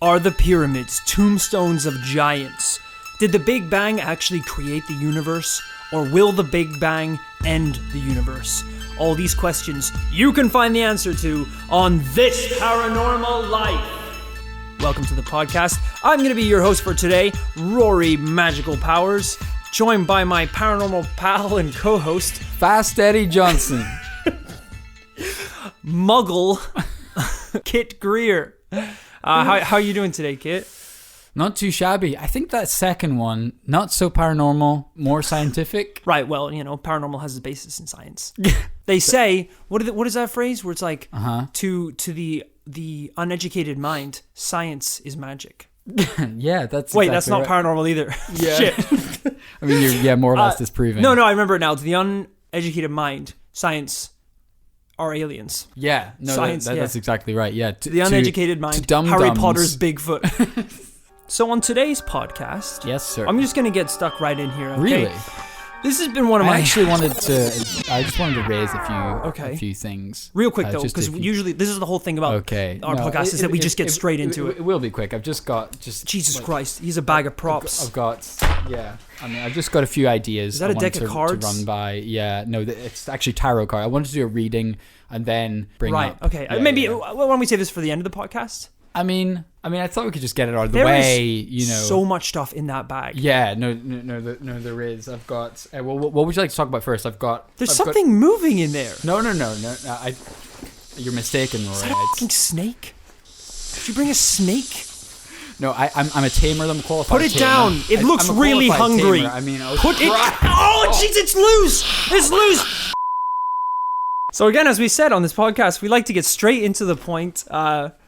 Are the pyramids tombstones of giants? Did the Big Bang actually create the universe? Or will the Big Bang end the universe? All these questions you can find the answer to on This Paranormal Life. Welcome to the podcast. I'm going to be your host for today, Rory Magical Powers, joined by my paranormal pal and co-host, Fast Eddie Johnson. Muggle, Kit Greer. How are you doing today, Kit? Not too shabby. I think that second one, not so paranormal, more scientific. Right, well, you know, paranormal has a basis in science. They say, what is that phrase where it's like, to the uneducated mind, science is magic. Yeah, that's Wait, exactly that's not right. paranormal either. Yeah. Shit. I mean, you're more or less disproving. No, I remember it now. To the uneducated mind, science are aliens. Yeah, no, Science, that's exactly right. Yeah, To the uneducated mind, Harry Potter's Bigfoot. So on today's podcast, yes, sir. I'm just going to get stuck right in here. Okay? Really? This has been one of my... I just wanted to raise a few things. Real quick though, because usually this is the whole thing about our podcast is that we just get straight into it. It will be quick. I've just got Jesus Christ, he's a bag of props. I've just got a few ideas. Is that a deck of cards? To run by? Yeah, no, it's actually tarot card. I wanted to do a reading and then bring up. Okay. Maybe why don't we save this for the end of the podcast? I mean, I thought we could just get it out of the way. You know, so much stuff in that bag. Yeah, no, there is. I've got. Well, what would you like to talk about first? There's something moving in there. No. You're mistaken, Rory. Is that a fucking snake? Did you bring a snake? No, I'm a tamer. I'm qualified. Put it down. It looks really hungry. Tamer. I mean, put it. Oh, jeez, it's loose. It's loose. So again, as we said on this podcast, we like to get straight into the point.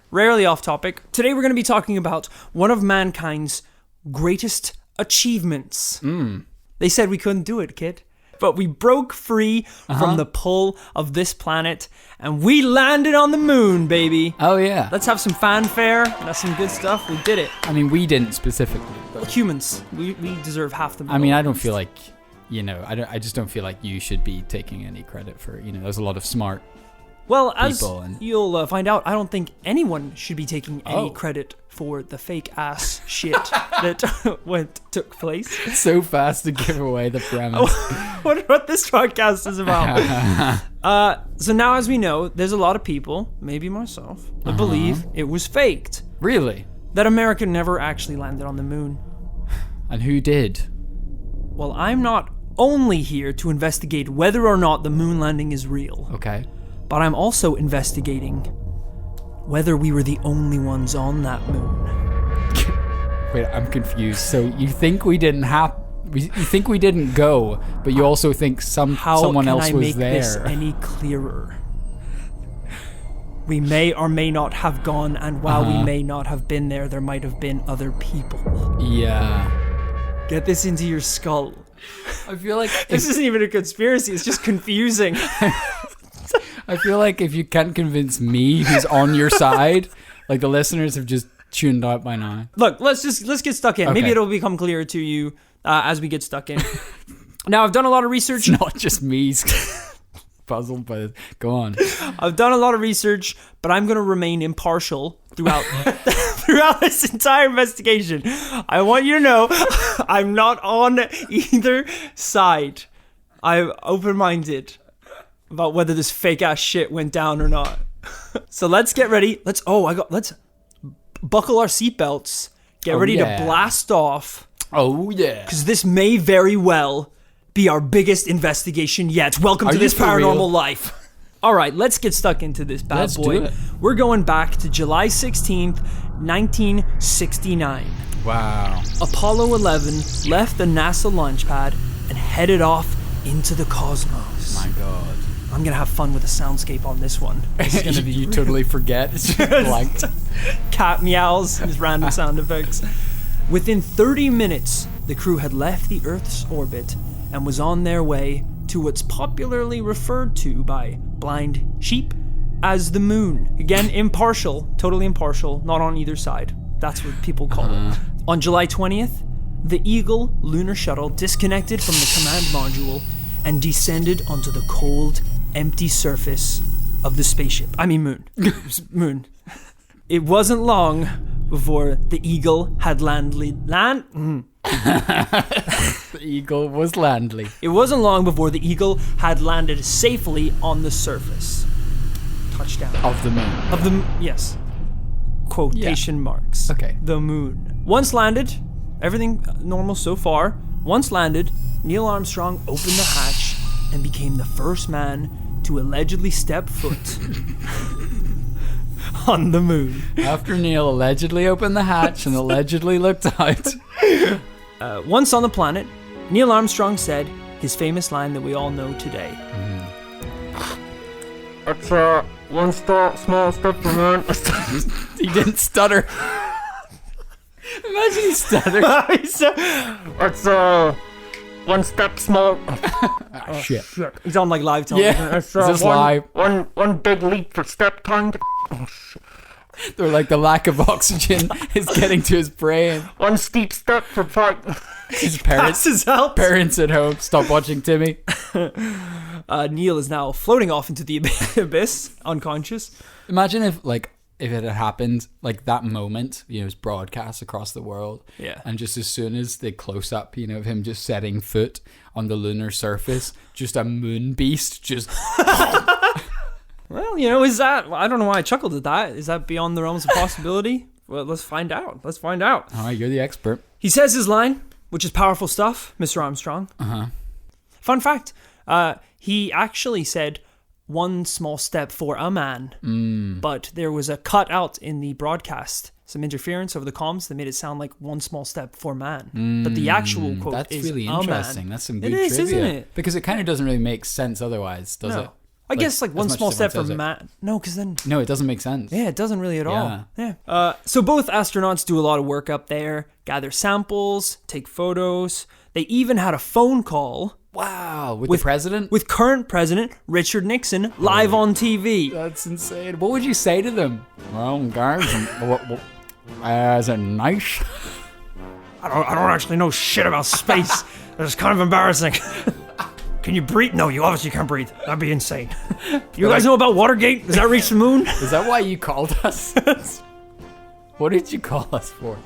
Rarely off topic. Today we're going to be talking about one of mankind's greatest achievements. They said we couldn't do it, kid. But we broke free from the pull of this planet and we landed on the moon, baby. Oh, yeah. Let's have some fanfare. That's some good stuff. We did it. I mean, we didn't specifically. But humans. We deserve half the moon. I mean, I don't feel like, I just don't feel like you should be taking any credit for, there's a lot of smart Well, as you'll find out, I don't think anyone should be taking any credit for the fake ass shit that took place. So fast to give away the premise. what this podcast is about. So now, as we know, there's a lot of people, maybe myself, that believe it was faked. Really? That America never actually landed on the moon. And who did? Well, I'm not only here to investigate whether or not the moon landing is real. Okay. But I'm also investigating whether we were the only ones on that moon. Wait, I'm confused. So you think we didn't you think we didn't go, but you also think someone else was there. How can I make this any clearer? We may or may not have gone, and while we may not have been there might have been other people. Yeah. Get this into your skull. I feel like this isn't even a conspiracy. It's just confusing. I feel like if you can't convince me who's on your side, like the listeners have just tuned out by now. Look, let's get stuck in. Okay. Maybe it'll become clearer to you as we get stuck in. Now, I've done a lot of research. It's not just me puzzled by this. Go on. I've done a lot of research, but I'm going to remain impartial throughout this entire investigation. I want you to know I'm not on either side. I'm open-minded about whether this fake ass shit went down or not. So let's get ready. Let's buckle our seatbelts. Get ready to blast off. Oh yeah. Because this may very well be our biggest investigation yet. Welcome to This Paranormal Life. All right, let's get stuck into this bad boy. Do it. We're going back to July 16th, 1969. Wow. Apollo 11 left the NASA launch pad and headed off into the cosmos. My God. I'm going to have fun with the soundscape on this one. This is gonna be you totally forget. It's just blank. Cat meows and random sound effects. Within 30 minutes, the crew had left the Earth's orbit and was on their way to what's popularly referred to by blind sheep as the moon. Again, impartial, totally impartial, not on either side. That's what people call it. On July 20th, the Eagle lunar shuttle disconnected from the command module and descended onto the cold, empty surface of the spaceship. I mean moon. Moon. It wasn't long before the Eagle had The Eagle was landly. It wasn't long before the Eagle had landed safely on the surface. Touchdown. Of the moon. Yes. Quotation marks. Okay. The moon. Once landed, everything normal so far. Once landed, Neil Armstrong opened the hatch and became the first man to allegedly step foot on the moon. After Neil allegedly opened the hatch and allegedly looked out. Once on the planet, Neil Armstrong said his famous line that we all know today. It's one small step for man. He didn't stutter. Imagine he stuttered. It's one step small. Shit. He's on like live television. Yeah. It's Is this live? One big leap for step time. They're like the lack of oxygen is getting to his brain. One steep step for fight. His parents at home, stop watching Timmy. Neil is now floating off into the abyss, unconscious. Imagine if it had happened, like that moment, it was broadcast across the world. Yeah. And just as soon as the close up, of him just setting foot on the lunar surface, just a moon beast just... Well, is that... I don't know why I chuckled at that. Is that beyond the realms of possibility? Well, let's find out. All right, you're the expert. He says his line, which is powerful stuff, Mr. Armstrong. Uh-huh. Fun fact, he actually said one small step for a man, but there was a cut out in the broadcast, some interference over the comms that made it sound like one small step for man. But the actual quote That's is really a interesting. man. That's some good It is, trivia. isn't it? Because it kind of doesn't really make sense otherwise, does it? I guess like one as much small as step for everyone says it. man. No, because then... No, it doesn't make sense. Yeah, it doesn't really at all. Yeah. Yeah. So both astronauts do a lot of work up there, gather samples, take photos. They even had a phone call. Wow, with the president? With current president Richard Nixon live on TV. That's insane. What would you say to them? Well, guys, is it nice? I don't actually know shit about space. It's kind of embarrassing. Can you breathe? No, you obviously can't breathe. That'd be insane. You guys know about Watergate? Does that reach the moon? Is that why you called us? What did you call us for?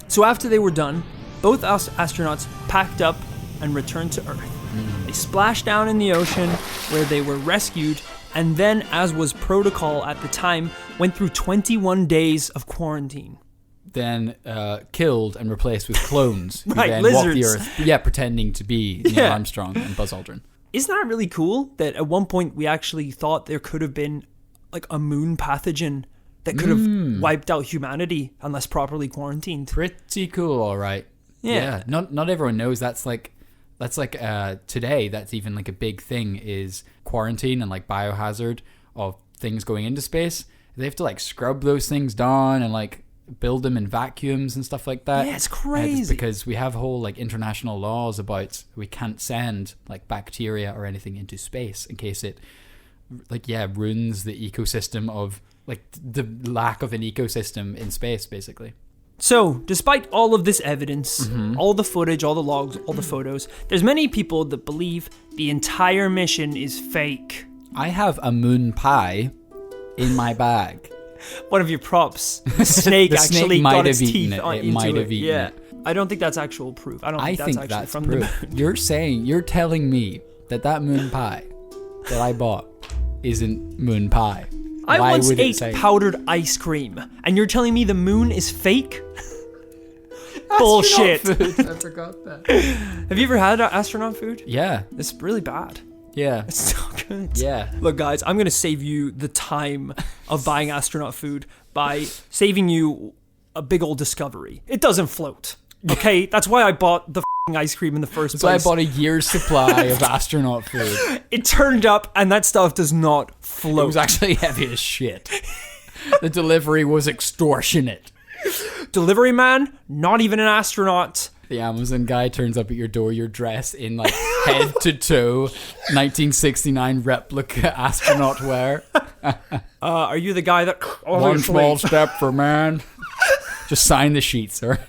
So after they were done, both astronauts packed up and returned to Earth. They splashed down in the ocean where they were rescued, and then, as was protocol at the time, went through 21 days of quarantine. Then killed and replaced with clones who Right, then lizards. walked the Earth, pretending to be Neil Armstrong and Buzz Aldrin. Isn't that really cool that at one point we actually thought there could have been like a moon pathogen that could have wiped out humanity unless properly quarantined? Pretty cool, all right. Yeah. Not everyone knows that's like today. That's even like a big thing is quarantine and like biohazard of things going into space. They have to like scrub those things down and like build them in vacuums and stuff like that. Yeah, it's crazy. It's because we have whole like international laws about we can't send like bacteria or anything into space in case it ruins the ecosystem of like the lack of an ecosystem in space basically. So, despite all of this evidence, all the footage, all the logs, all the photos, there's many people that believe the entire mission is fake. I have a moon pie in my bag. One of your props. The snake The actually snake might got have its eaten teeth it. into It might have eaten yeah. it. I don't think that's actual proof. I think that's actually from proof. the moon. You're telling me that moon pie that I bought isn't moon pie. I Why once would it ate say- powdered ice cream, and you're telling me the moon is fake? Bullshit. I forgot that. Have you ever had astronaut food? Yeah. It's really bad. Yeah. It's so good. Yeah. Look, guys, I'm going to save you the time of buying astronaut food by saving you a big old discovery. It doesn't float. Okay? That's why I bought the ice cream in the first So I place. bought a year's supply of astronaut food. It turned up, and that stuff does not float. It was actually heavy as shit. The delivery was extortionate. Delivery man, not even an astronaut. The Amazon guy turns up at your door, you're dressed in like head to toe 1969 replica astronaut wear. Are you the guy that... One small step for man. Just sign the sheet, sir.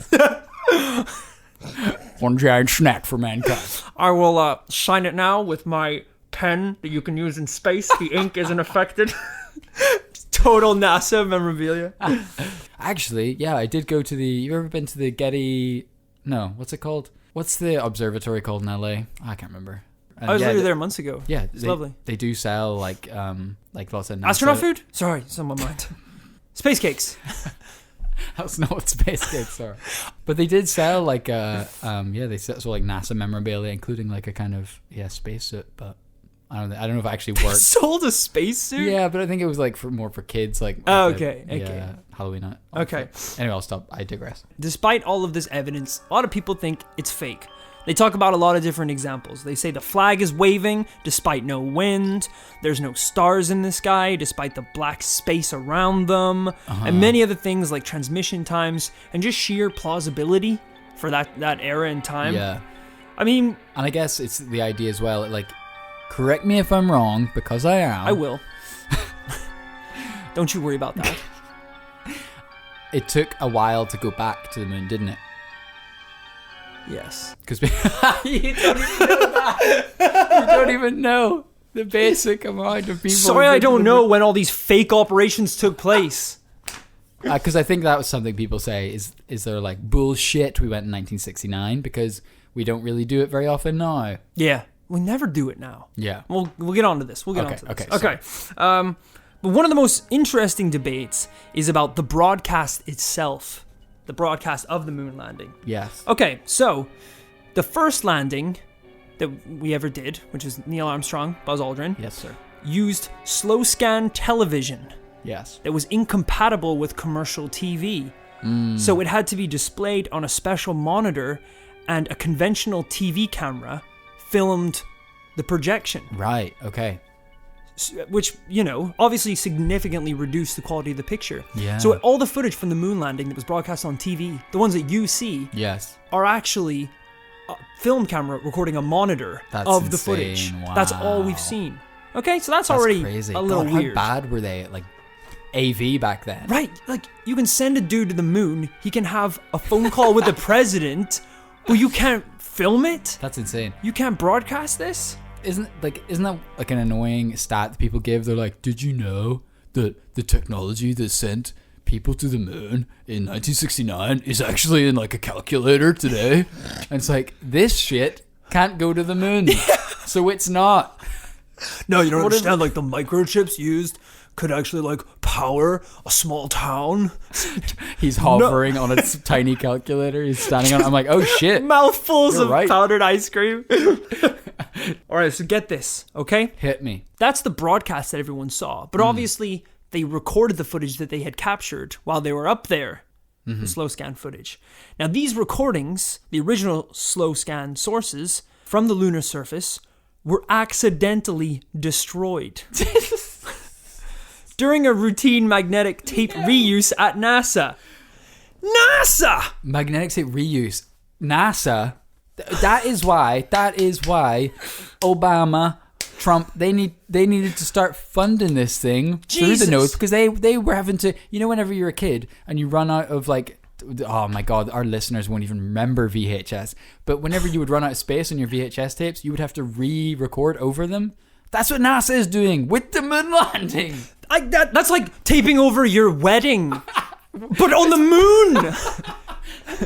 One giant snack for mankind. I will sign it now with my pen that you can use in space. The ink isn't affected. Total NASA memorabilia. Actually, yeah, I did go to the... You ever been to the Getty... No, what's it called? What's the observatory called in LA? I can't remember. And I was literally there months ago. Yeah, it's lovely. They do sell like lots of NASA. Astronaut food? Sorry, it's on my mind. Space cakes. That's not what space cakes are. But they did sell like they sell like NASA memorabilia, including like a kind of spacesuit. But I don't know if it actually worked. Sold a spacesuit? Yeah, but I think it was like more for kids. Like okay. Halloween night. Okay. Anyway, I'll stop. I digress. Despite all of this evidence, a lot of people think it's fake. They talk about a lot of different examples. They say the flag is waving despite no wind, there's no stars in the sky despite the black space around them, and many other things like transmission times and just sheer plausibility for that era in time. Yeah. I mean... And I guess it's the idea as well, like, correct me if I'm wrong, because I am. I will. Don't you worry about that. It took a while to go back to the moon, didn't it? Yes. Because you don't even know that. You don't even know the basic amount of people. Sorry, I don't know when all these fake operations took place. Because I think that was something people say is they're like, bullshit, we went in 1969 because we don't really do it very often now. Yeah, we never do it now. Yeah. We'll get on to this. Okay. But one of the most interesting debates is about the broadcast itself. The broadcast of the moon landing. Yes. Okay, so the first landing that we ever did, which is Neil Armstrong, Buzz Aldrin. Yes, sir. Used slow scan television. Yes. That was incompatible with commercial TV. So it had to be displayed on a special monitor, and a conventional TV camera filmed the projection. Right, okay. Which, obviously significantly reduced the quality of the picture. Yeah. So all the footage from the moon landing that was broadcast on TV, the ones that you see, yes, are actually a film camera recording a monitor of the footage. Wow. That's all we've seen. Okay, so that's already crazy. A little weird. How bad were they at, like, AV back then? Right, like, you can send a dude to the moon, he can have a phone call with the president, but you can't film it? That's insane. You can't broadcast this? Isn't that like an annoying stat that people give? They're like, did you know that the technology that sent people to the moon in 1969 is actually in like a calculator today? And it's like, this shit can't go to the moon. So it's not. No, you don't understand, like the microchips used could actually like power a small town. He's hovering on a tiny calculator. He's standing on it. I'm like, oh shit. Mouthfuls You're of right. powdered ice cream. Alright, so get this, okay? Hit me. That's the broadcast that everyone saw. But obviously, they recorded the footage that they had captured while they were up there. The slow scan footage. Now, these recordings, the original slow scan sources from the lunar surface, were accidentally destroyed during a routine magnetic tape reuse at NASA. NASA! Magnetic tape reuse. NASA. That is why Obama, Trump, they needed to start funding this thing through the nose, because they were having to, whenever you're a kid and you run out of like, oh my god, our listeners won't even remember VHS, but whenever you would run out of space on your VHS tapes, you would have to re-record over them. That's what NASA is doing with the moon landing. That's like taping over your wedding, but on the moon.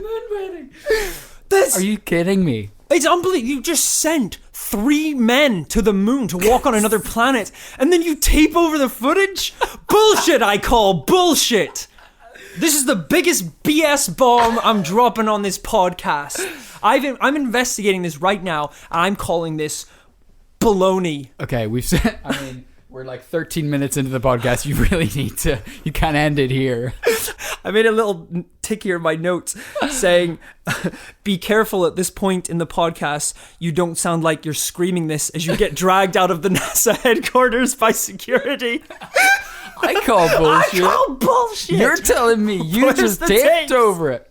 Moon wedding. Are you kidding me? It's unbelievable. You just sent 3 men to the moon to walk on another planet, and then you tape over the footage? Bullshit, I call bullshit. This is the biggest BS bomb I'm dropping on this podcast. I'm investigating this right now, and I'm calling this baloney. Okay, we've said, we're like 13 minutes into the podcast. You really need to, you can't end it here. I made a little tick here in my notes saying, be careful at this point in the podcast. You don't sound like you're screaming this as you get dragged out of the NASA headquarters by security. I call bullshit. I call bullshit. You're telling me you Where's just the taped tapes? over it.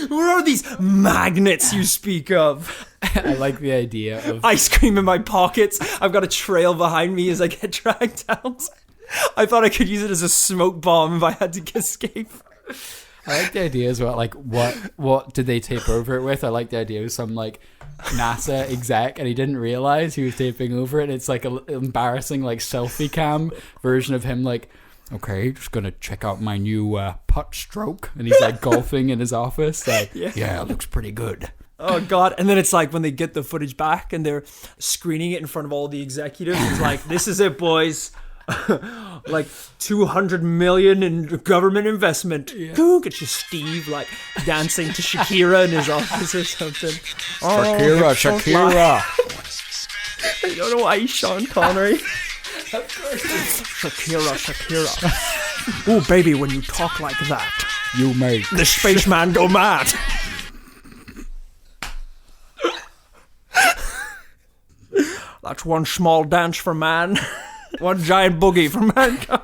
Where are these magnets you speak of? I like the idea of Ice cream in my pockets. I've got a trail behind me as I get dragged out. I thought I could use it as a smoke bomb if I had to escape. I like the idea as well. Like, what did they tape over it with? I like the idea of some like NASA exec, and he didn't realize he was taping over it. It's like an embarrassing like selfie cam version of him like Okay, just gonna check out my new putt stroke. And he's like golfing in his office. Like, yeah, it looks pretty good. Oh God! And then it's like when they get the footage back and they're screening it in front of all the executives. It's like, this is it, boys. Like 200 million in government investment. Yeah. Get you Steve like dancing to Shakira in his office or something. Shakira. I don't know why Sean Connery. Shakira. Oh baby, when you talk like that, you make the spaceman go mad. That's one small dance for man. One giant boogie for mankind.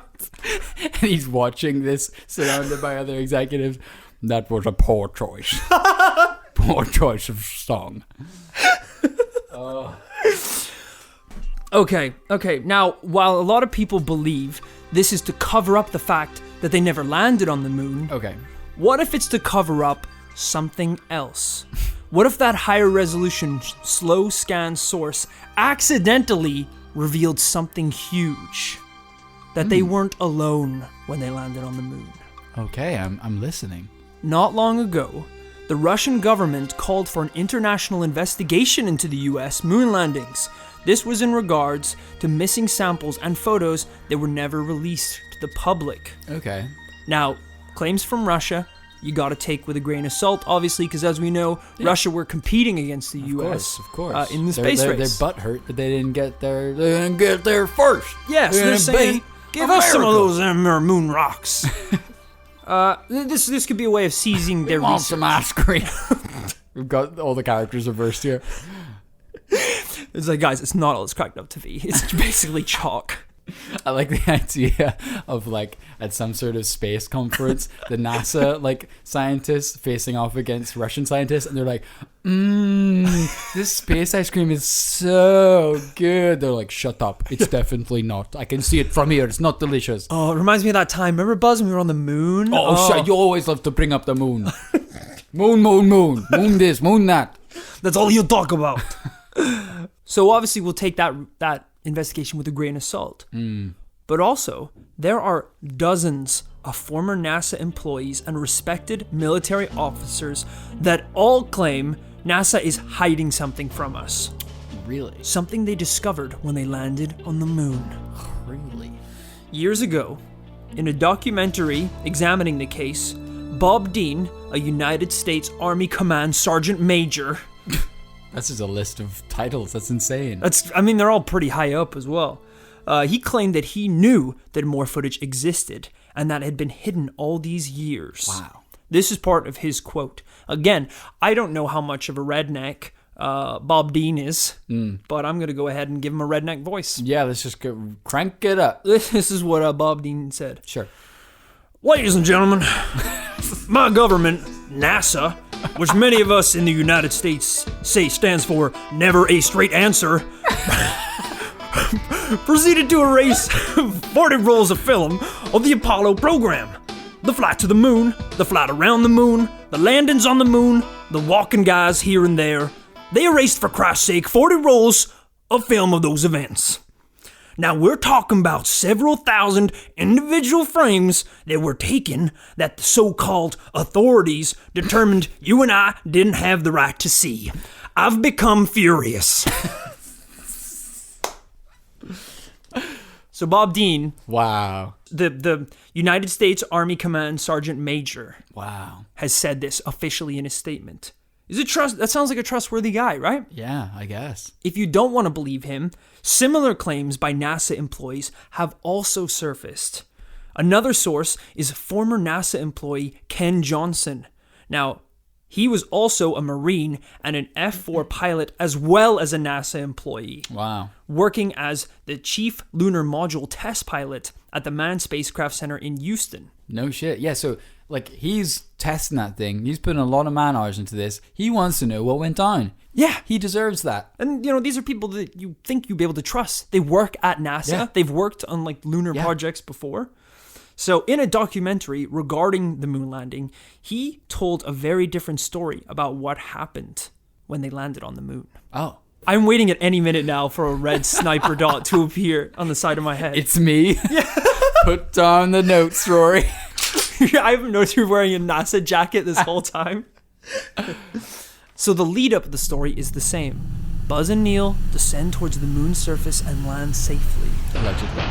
And he's watching this, surrounded by other executives. That was a poor choice. Poor choice of song. Okay. Now, while a lot of people believe this is to cover up the fact that they never landed on the moon, okay, what if it's to cover up something else? What if that higher resolution slow scan source accidentally revealed something huge? That they weren't alone when they landed on the moon. Okay, I'm listening. Not long ago, the Russian government called for an international investigation into the US moon landings. This was in regards to missing samples and photos that were never released to the public. Okay. Now, claims from Russia, you gotta take with a grain of salt, obviously, because as we know, Russia were competing against the US of course. In the space race. They're butthurt that they didn't get there first. Yes, they're saying, give us some of those moon rocks. This could be a way of seizing their want research. some ice cream. We've got all the characters reversed here. It's like, guys, it's not all it's cracked up to be. It's basically chalk. I like the idea of like at some sort of space conference, the NASA like scientists facing off against Russian scientists, and they're like, this space ice cream is so good. They're like, shut up, it's definitely not. I can see it from here. It's not delicious. Oh, it reminds me of that time. Remember, Buzz, when we were on the moon? Shut! You always love to bring up the moon. Moon this, moon that. That's all you talk about. So obviously we'll take that investigation with a grain of salt. But also, there are dozens of former NASA employees and respected military officers that all claim NASA is hiding something from us. Really? Something they discovered when they landed on the moon. Really? Years ago, in a documentary examining the case, Bob Dean, a United States Army Command Sergeant Major... That's just a list of titles. That's insane. They're all pretty high up as well. He claimed that he knew that more footage existed and that it had been hidden all these years. Wow. This is part of his quote. Again, I don't know how much of a redneck Bob Dean is, but I'm going to go ahead and give him a redneck voice. Yeah, let's just crank it up. This is what Bob Dean said. Sure. Ladies and gentlemen, my government, NASA, which many of us in the United States say stands for Never a Straight Answer, proceeded to erase 40 rolls of film of the Apollo program. The flight to the moon, the flight around the moon, the landings on the moon, the walking guys here and there. They erased, for Christ's sake, 40 rolls of film of those events. Now we're talking about several thousand individual frames that were taken that the so-called authorities determined you and I didn't have the right to see. I've become furious. So Bob Dean, wow, the United States Army Command Sergeant Major, wow, has said this officially in his statement. That sounds like a trustworthy guy, right? Yeah, I guess. If you don't want to believe him, similar claims by NASA employees have also surfaced. Another source is former NASA employee Ken Johnson. Now, he was also a Marine and an F-4 pilot as well as a NASA employee. Wow. Working as the chief lunar module test pilot at the Manned Spacecraft Center in Houston. No shit. Yeah, so like he's testing that thing. He's putting a lot of man hours into this. He wants to know what went down. Yeah. He deserves that. And, these are people that you think you'd be able to trust. They work at NASA. Yeah. They've worked on, lunar projects before. So, in a documentary regarding the moon landing, he told a very different story about what happened when they landed on the moon. Oh. I'm waiting at any minute now for a red sniper dot to appear on the side of my head. It's me. Yeah. Put on the notes, Rory. I haven't noticed you're wearing a NASA jacket this whole time. So the lead up of the story is the same. Buzz and Neil descend towards the moon's surface and land safely. Allegedly.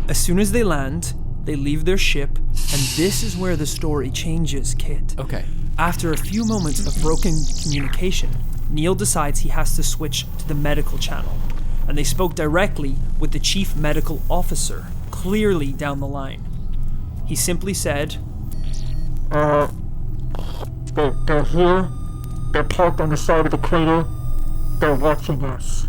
As soon as they land, they leave their ship, and this is where the story changes, Kit. Okay. After a few moments of broken communication, Neil decides he has to switch to the medical channel, and they spoke directly with the chief medical officer, clearly down the line. He simply said, They're here. They're parked on the side of the crater. They're watching us.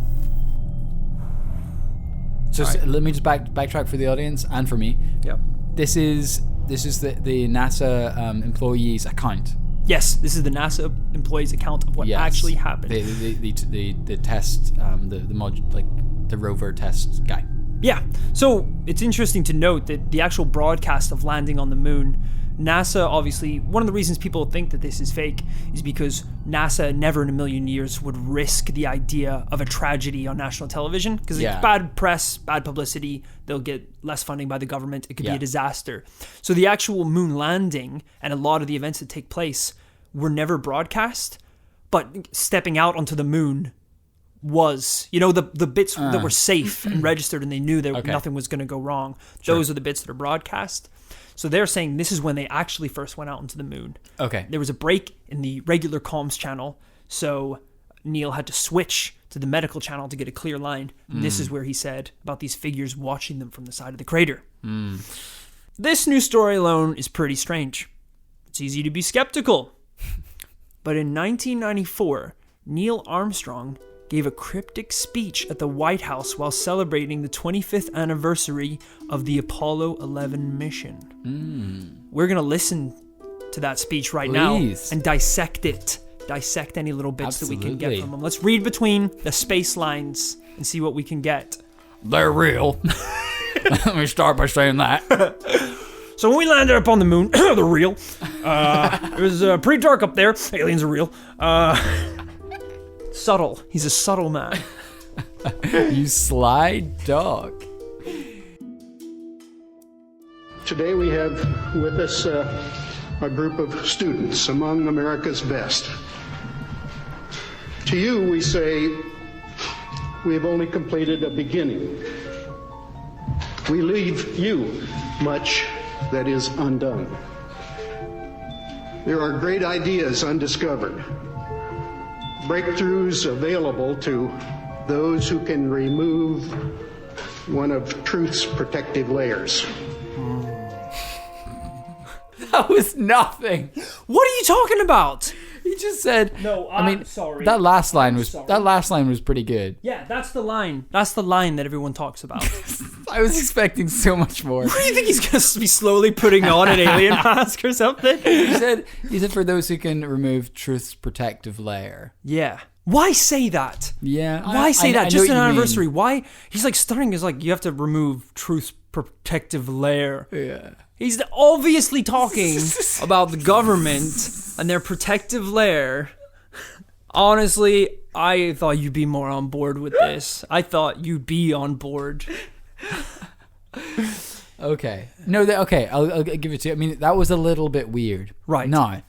Just let me just backtrack for the audience and for me. Yep. This is the NASA employee's account. Yes, this is the NASA employee's account of what actually happened. The test, the rover test guy. Yeah, so it's interesting to note that the actual broadcast of landing on the moon, NASA, obviously, one of the reasons people think that this is fake is because NASA never in a million years would risk the idea of a tragedy on national television, because bad press, bad publicity, they'll get less funding by the government, it could be a disaster. So the actual moon landing and a lot of the events that take place were never broadcast, but stepping out onto the moon was, the bits that were safe and registered and they knew that nothing was going to go wrong. Sure. Those are the bits that are broadcast. So they're saying this is when they actually first went out into the moon. Okay. There was a break in the regular comms channel, so Neil had to switch to the medical channel to get a clear line. And this is where he said about these figures watching them from the side of the crater. This new story alone is pretty strange. It's easy to be skeptical. But in 1994, Neil Armstrong gave a cryptic speech at the White House while celebrating the 25th anniversary of the Apollo 11 mission. We're going to listen to that speech right now and dissect it. Dissect any little bits that we can get from them. Let's read between the space lines and see what we can get. They're real. Let me start by saying that. So when we landed up on the moon, they're real. It was pretty dark up there. Aliens are real. Subtle. He's a subtle man. You sly dog. Today we have with us a group of students among America's best. To you we say, we have only completed a beginning. We leave you much that is undone. There are great ideas undiscovered. Breakthroughs available to those who can remove one of truth's protective layers. That was nothing. What are you talking about? He just said. No, I mean, sorry. That last line was pretty good. Yeah, that's the line. That's the line that everyone talks about. I was expecting so much more. What do you think he's gonna be slowly putting on an alien mask or something? He said for those who can remove truth's protective layer. Yeah. Why say that? Yeah. Why say that? I Just know an what you anniversary. mean. Why? He's like stuttering. He's like, you have to remove truth's protective layer. Yeah. He's obviously talking about the government and their protective layer. Honestly, I thought you'd be more on board with this. I thought you'd be on board. Okay. No, okay, I'll give it to you. I mean, that was a little bit weird. Right. Now,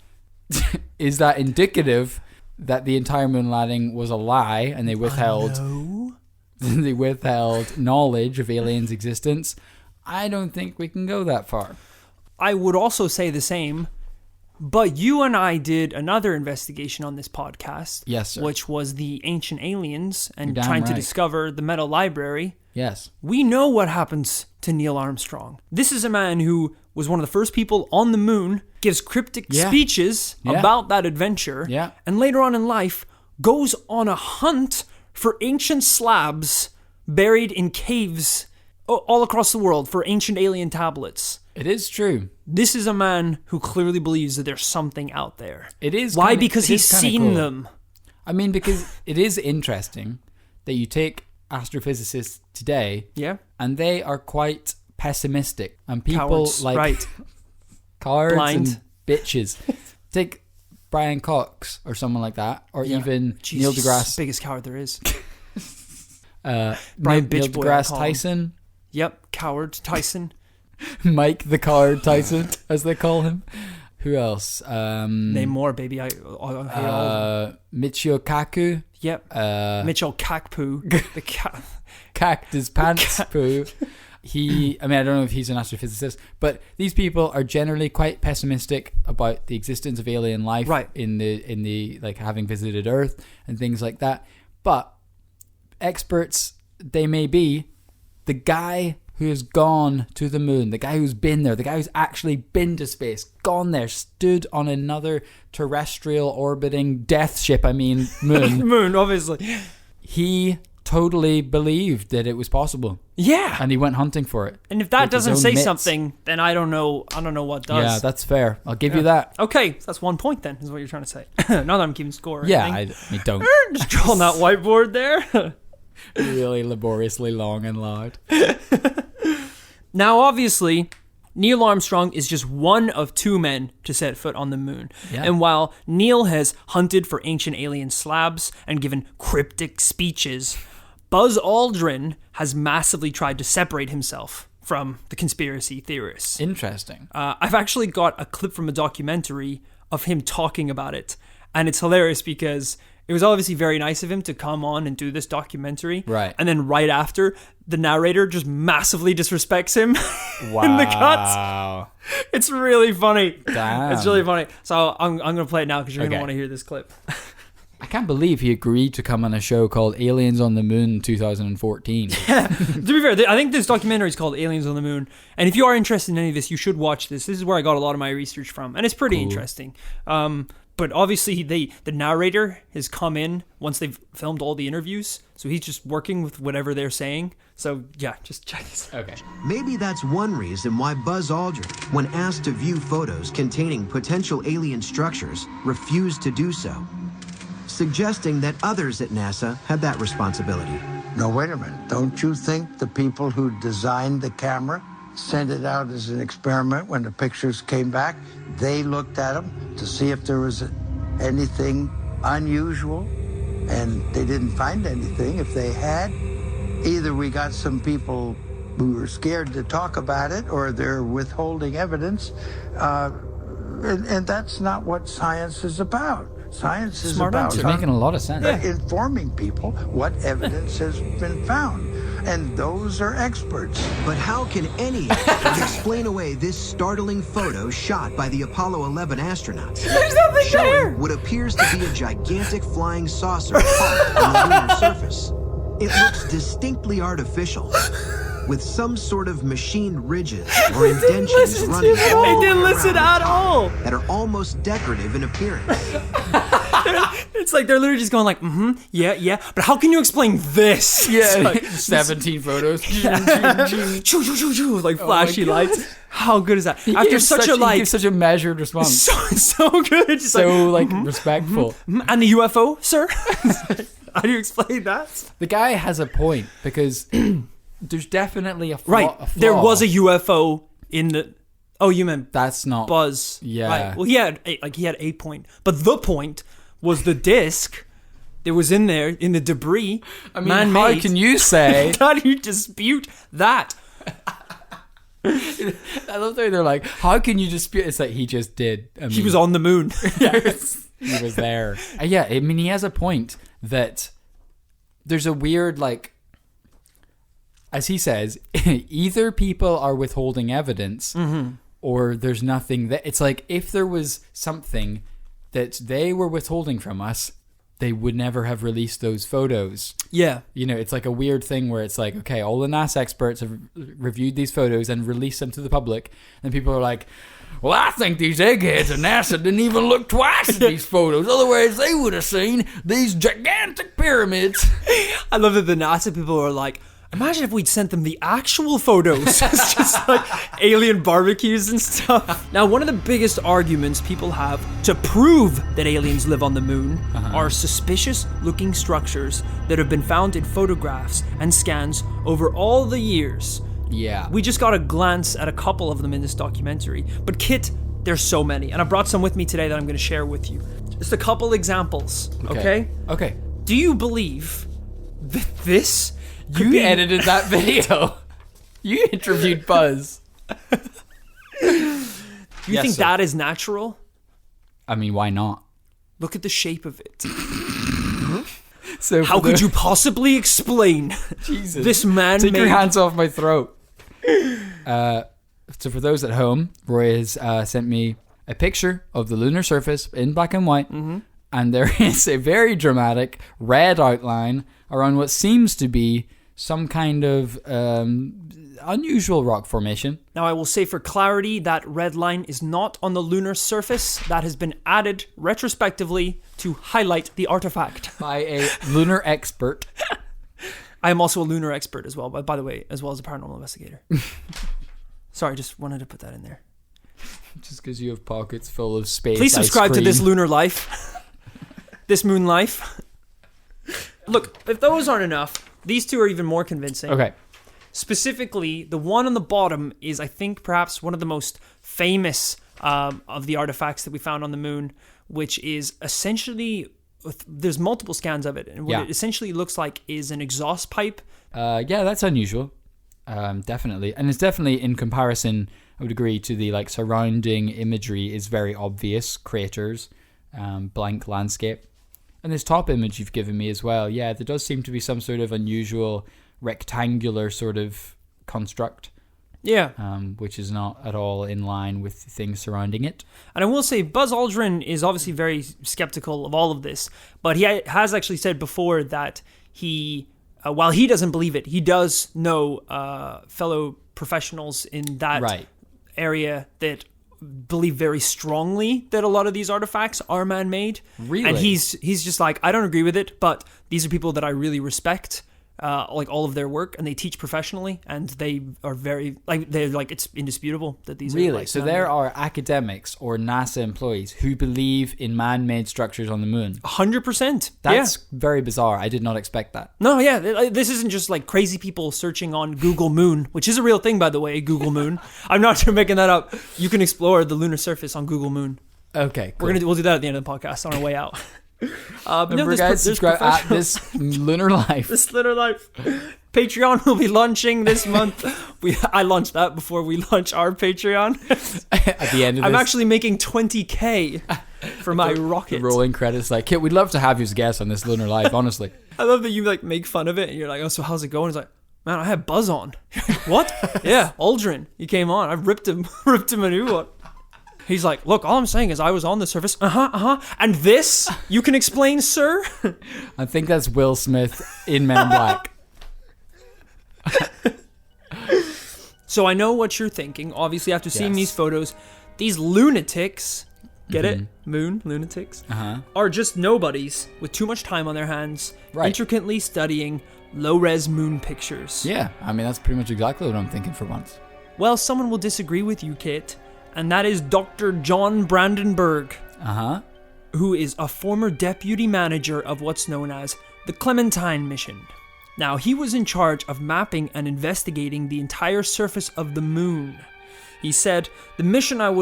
is that indicative that the entire moon landing was a lie and they withheld they withheld knowledge of aliens' existence? I don't think we can go that far. I would also say the same, but you and I did another investigation on this podcast. Yes, sir. Which was the ancient aliens and You're damn trying to right. discover the metal library. Yes. We know what happens to Neil Armstrong. This is a man who was one of the first people on the moon, gives cryptic speeches about that adventure, and later on in life goes on a hunt for ancient slabs buried in caves all across the world for ancient alien tablets. It is true. This is a man who clearly believes that there's something out there. It is. Why? Because he's seen them. I mean, because it is interesting that you take astrophysicists today, and they are quite pessimistic, and people Cowards, like cowards Blind. and bitches. Take Brian Cox or someone like that, or even Neil Jesus, deGrasse. biggest coward there is. Neil Brian Bitch Boy, I deGrasse call him. Tyson. Yep, Coward Tyson. Mike the Coward Tyson, as they call him. Who else? Name more, baby. I hear all. Michio Kaku. Yep. Mitchell Kakpoo. The Cactus Pants Poo. I don't know if he's an astrophysicist, but these people are generally quite pessimistic about the existence of alien life, right, in the like having visited Earth and things like that. But experts they may be, the guy who has gone to the moon, the guy who's been there, the guy who's actually been to space, gone there, stood on another terrestrial orbiting death ship, moon. Moon, obviously. He totally believed that it was possible. Yeah. And he went hunting for it. And if that doesn't say something, then I don't know what does. Yeah, that's fair. I'll give you that. Okay, so that's 1 point then, is what you're trying to say. Not that I'm keeping score or anything. I don't. Just draw on that whiteboard there. Really laboriously long and loud. Now, obviously, Neil Armstrong is just one of 2 men to set foot on the moon. Yeah. And while Neil has hunted for ancient alien slabs and given cryptic speeches, Buzz Aldrin has massively tried to separate himself from the conspiracy theorists. Interesting. I've actually got a clip from a documentary of him talking about it. And it's hilarious because it was obviously very nice of him to come on and do this documentary. Right. And then right after, the narrator just massively disrespects him in the cuts. It's really funny. Damn. It's really funny. So I'm going to play it now because you're going to want to hear this clip. I can't believe he agreed to come on a show called Aliens on the Moon 2014. To be fair, I think this documentary is called Aliens on the Moon. And if you are interested in any of this, you should watch this. This is where I got a lot of my research from. And it's pretty interesting. But obviously, the narrator has come in once they've filmed all the interviews. So he's just working with whatever they're saying. So, yeah, just check this out. Okay. Maybe that's one reason why Buzz Aldrin, when asked to view photos containing potential alien structures, refused to do so, suggesting that others at NASA had that responsibility. No, wait a minute. Don't you think the people who designed the camera sent it out as an experiment when the pictures came back? They looked at them to see if there was anything unusual, and they didn't find anything. If they had, either we got some people who were scared to talk about it, or they're withholding evidence, and that's not what science is about. Science is about You're making a lot of sense. informing people what evidence has been found. And those are experts. But how can any expert explain away this startling photo shot by the Apollo 11 astronauts? There's nothing showing there! what appears to be a gigantic flying saucer parked on the lunar surface. It looks distinctly artificial, with some sort of machined ridges or indentions running all They didn't listen around at all. that are almost decorative in appearance. It's like they're literally just going like, yeah. But how can you explain this? Yeah, Like, 17 photos. choo, choo, choo, choo, like flashy lights. How good is that? After such a measured response. so good. Just So respectful. And the UFO, sir? How do you explain that? The guy has a point because there's definitely a flaw. Right. There was a UFO in the... Oh, you meant That's not... Buzz. Yeah. Right. Well, he had a point. But the point was the disc that was in there, in the debris, man-made. How can you say... How do you dispute that? I love that they're like, how can you dispute... It's like he just did. He was on the moon. Yes. He was there. Yeah, he has a point that there's a weird, as he says, either people are withholding evidence or there's nothing that... It's like, if there was something that they were withholding from us, they would never have released those photos. Yeah. It's like a weird thing where it's like, okay, all the NASA experts have reviewed these photos and released them to the public, and people are like, well, I think these eggheads at NASA didn't even look twice at these photos. Otherwise, they would have seen these gigantic pyramids. I love that the NASA people are like, imagine if we'd sent them the actual photos. It's just like alien barbecues and stuff. Now, one of the biggest arguments people have to prove that aliens live on the moon are suspicious looking structures that have been found in photographs and scans over all the years. Yeah. We just got a glance at a couple of them in this documentary. But Kit, there's so many. And I brought some with me today that I'm going to share with you. Just a couple examples, okay? Okay. Do you believe that this... You edited that video. You interviewed Buzz. You think that is natural? I mean, why not? Look at the shape of it. So How could you possibly explain this man Take made... your hands off my throat. So for those at home, Roy has sent me a picture of the lunar surface in black and white, and there is a very dramatic red outline around what seems to be some kind of unusual rock formation. Now, I will say for clarity, that red line is not on the lunar surface. That has been added retrospectively to highlight the artifact. By a lunar expert. I am also a lunar expert as well, by the way, as well as a paranormal investigator. Sorry, just wanted to put that in there. Just because you have pockets full of space. Please subscribe ice to this cream. lunar life. This moon life. Look, if those aren't enough, these two are even more convincing. Okay. Specifically, the one on the bottom is, I think, perhaps one of the most famous of the artifacts that we found on the moon, which is essentially, there's multiple scans of it, and what it essentially looks like is an exhaust pipe. Yeah, that's unusual. Definitely. And it's definitely, in comparison, I would agree, to the like surrounding imagery is very obvious. Craters, blank landscape. And this top image you've given me as well, yeah, there does seem to be some sort of unusual rectangular sort of construct. Yeah. Which is not at all in line with the things surrounding it. And I will say, Buzz Aldrin is obviously very skeptical of all of this, but he has actually said before that he, while he doesn't believe it, he does know fellow professionals in that area that believe very strongly that a lot of these artifacts are man-made. Really? And he's just like, I don't agree with it, but these are people that I really respect. Like all of their work, and they teach professionally, and they are very it's indisputable that these really? are like So there are academics or NASA employees who believe in man-made structures on the moon. 100%. That's very bizarre. I did not expect that. No, yeah, this isn't just like crazy people searching on Google Moon, which is a real thing, by the way. Google Moon. I'm not making that up. You can explore the lunar surface on Google Moon. Okay, cool. We'll do that at the end of the podcast on our way out. Remember, guys, subscribe at This Lunar Life. This Lunar Life. Patreon will be launching this month. I launched that before we launch our Patreon. At the end of this, I'm actually making 20K for my rocket. The rolling credits, like, Kit, we'd love to have you as a guest on This Lunar Life, honestly. I love that you like make fun of it, and you're like, oh, so how's it going? It's like, man, I had Buzz on. What? Yeah, Aldrin. He came on. I ripped him a new one. He's like, look, all I'm saying is I was on the surface. And this, you can explain, sir? I think that's Will Smith in Men in Black. So I know what you're thinking. Obviously, after seeing these photos, these lunatics, get it? Moon, lunatics, are just nobodies with too much time on their hands, intricately studying low-res moon pictures. Yeah, I mean, that's pretty much exactly what I'm thinking for once. Well, someone will disagree with you, Kit. And that is Dr. John Brandenburg, who is a former deputy manager of what's known as the Clementine Mission. Now, he was in charge of mapping and investigating the entire surface of the moon. He said, the mission I